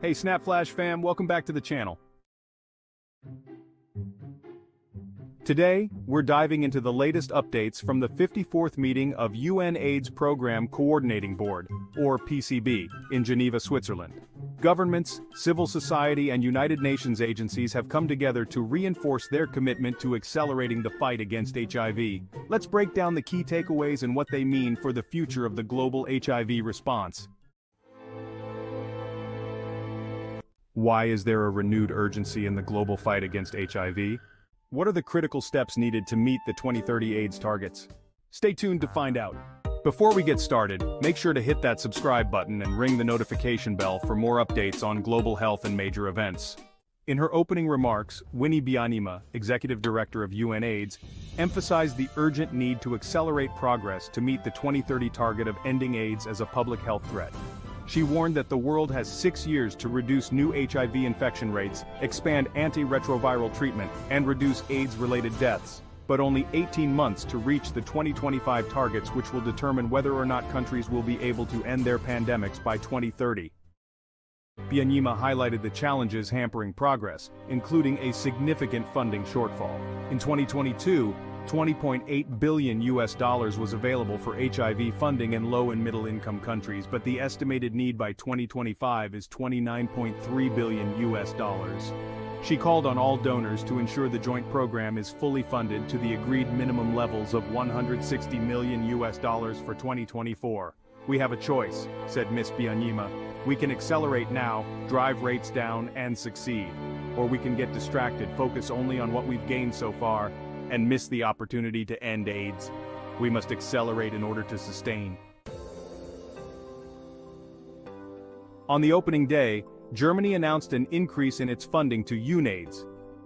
Hey Snapflash fam, welcome back to the channel. Today, we're diving into the latest updates from the 54th meeting of UNAIDS Programme Coordinating Board, or PCB, in Geneva, Switzerland. Governments, civil society and United Nations agencies have come together to reinforce their commitment to accelerating the fight against HIV. Let's break down the key takeaways and what they mean for the future of the global HIV response. Why is there a renewed urgency in the global fight against HIV? What are the critical steps needed to meet the 2030 AIDS targets? Stay tuned to find out. Before we get started, make sure to hit that subscribe button and ring the notification bell for more updates on global health and major events. In her opening remarks, Winnie Byanyima, Executive Director of UNAIDS, emphasized the urgent need to accelerate progress to meet the 2030 target of ending AIDS as a public health threat. She warned that the world has 6 years to reduce new HIV infection rates, expand antiretroviral treatment, and reduce AIDS-related deaths, but only 18 months to reach the 2025 targets, which will determine whether or not countries will be able to end their pandemics by 2030. Byanyima highlighted the challenges hampering progress, including a significant funding shortfall. In 2022, $20.8 billion was available for HIV funding in low and middle income countries, but the estimated need by 2025 is $29.3 billion. She called on all donors to ensure the joint program is fully funded to the agreed minimum levels of $160 million for 2024. We have a choice, said Ms. Byanyima. We can accelerate now, drive rates down, and succeed. Or we can get distracted, focus only on what we've gained so far, and miss the opportunity to end AIDS. We must accelerate in order to sustain. On the opening day, Germany announced an increase in its funding to UNAIDS.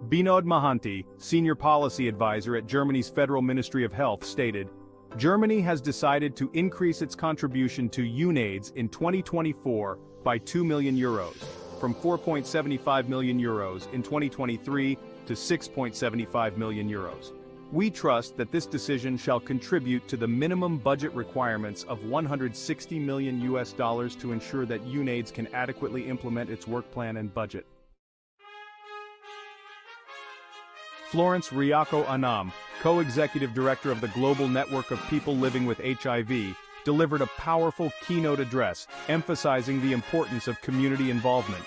Binod Mohanty, Senior Policy Advisor at Germany's Federal Ministry of Health, stated, Germany has decided to increase its contribution to UNAIDS in 2024 by €2 million, from €4.75 million in 2023 to €6.75 million. We trust that this decision shall contribute to the minimum budget requirements of $160 million to ensure that UNAIDS can adequately implement its work plan and budget. Florence Riaco Anam, co-executive director of the Global Network of People Living with HIV, delivered a powerful keynote address emphasizing the importance of community involvement.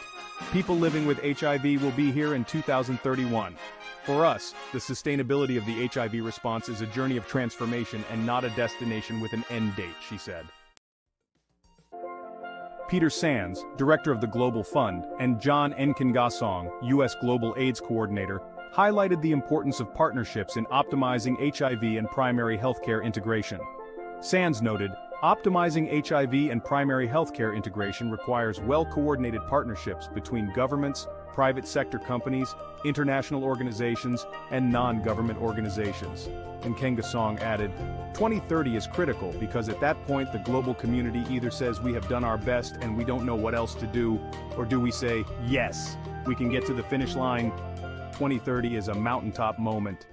People living with HIV will be here in 2031. For us, the sustainability of the HIV response is a journey of transformation and not a destination with an end date, she said. Peter Sands, director of the Global Fund, and John Nkengasong, U.S. Global AIDS Coordinator, highlighted the importance of partnerships in optimizing HIV and primary healthcare integration. Sands noted, optimizing HIV and primary healthcare integration requires well-coordinated partnerships between governments, private sector companies, international organizations, and non-government organizations. And Nkengasong added, 2030 is critical because at that point the global community either says we have done our best and we don't know what else to do, or do we say, yes, we can get to the finish line. 2030 is a mountaintop moment.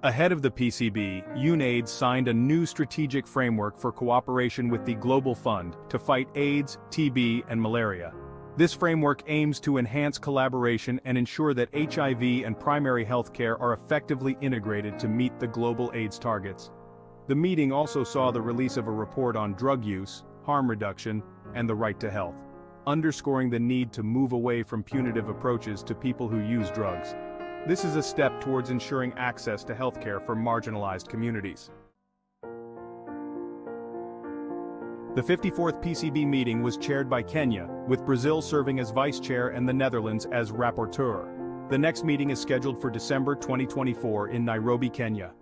Ahead of the PCB, UNAIDS signed a new strategic framework for cooperation with the Global Fund to fight AIDS, TB, and malaria. This framework aims to enhance collaboration and ensure that HIV and primary health care are effectively integrated to meet the global AIDS targets. The meeting also saw the release of a report on drug use, harm reduction, and the right to health, underscoring the need to move away from punitive approaches to people who use drugs. This is a step towards ensuring access to healthcare for marginalized communities. The 54th PCB meeting was chaired by Kenya, with Brazil serving as vice chair and the Netherlands as rapporteur. The next meeting is scheduled for December 2024 in Nairobi, Kenya.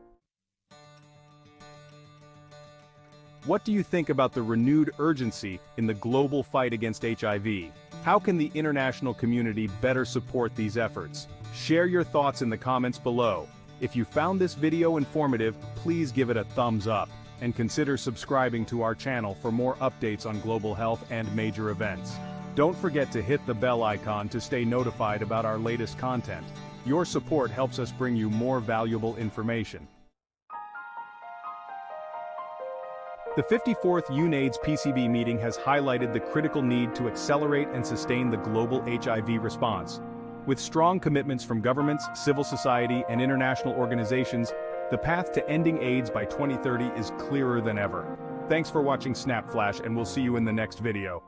What do you think about the renewed urgency in the global fight against HIV? How can the international community better support these efforts? Share your thoughts in the comments below. If you found this video informative, please give it a thumbs up, and consider subscribing to our channel for more updates on global health and major events. Don't forget to hit the bell icon to stay notified about our latest content. Your support helps us bring you more valuable information. The 54th UNAIDS PCB meeting has highlighted the critical need to accelerate and sustain the global HIV response. With strong commitments from governments, civil society, and international organizations, the path to ending AIDS by 2030 is clearer than ever. Thanks for watching Snap Flash, and we'll see you in the next video.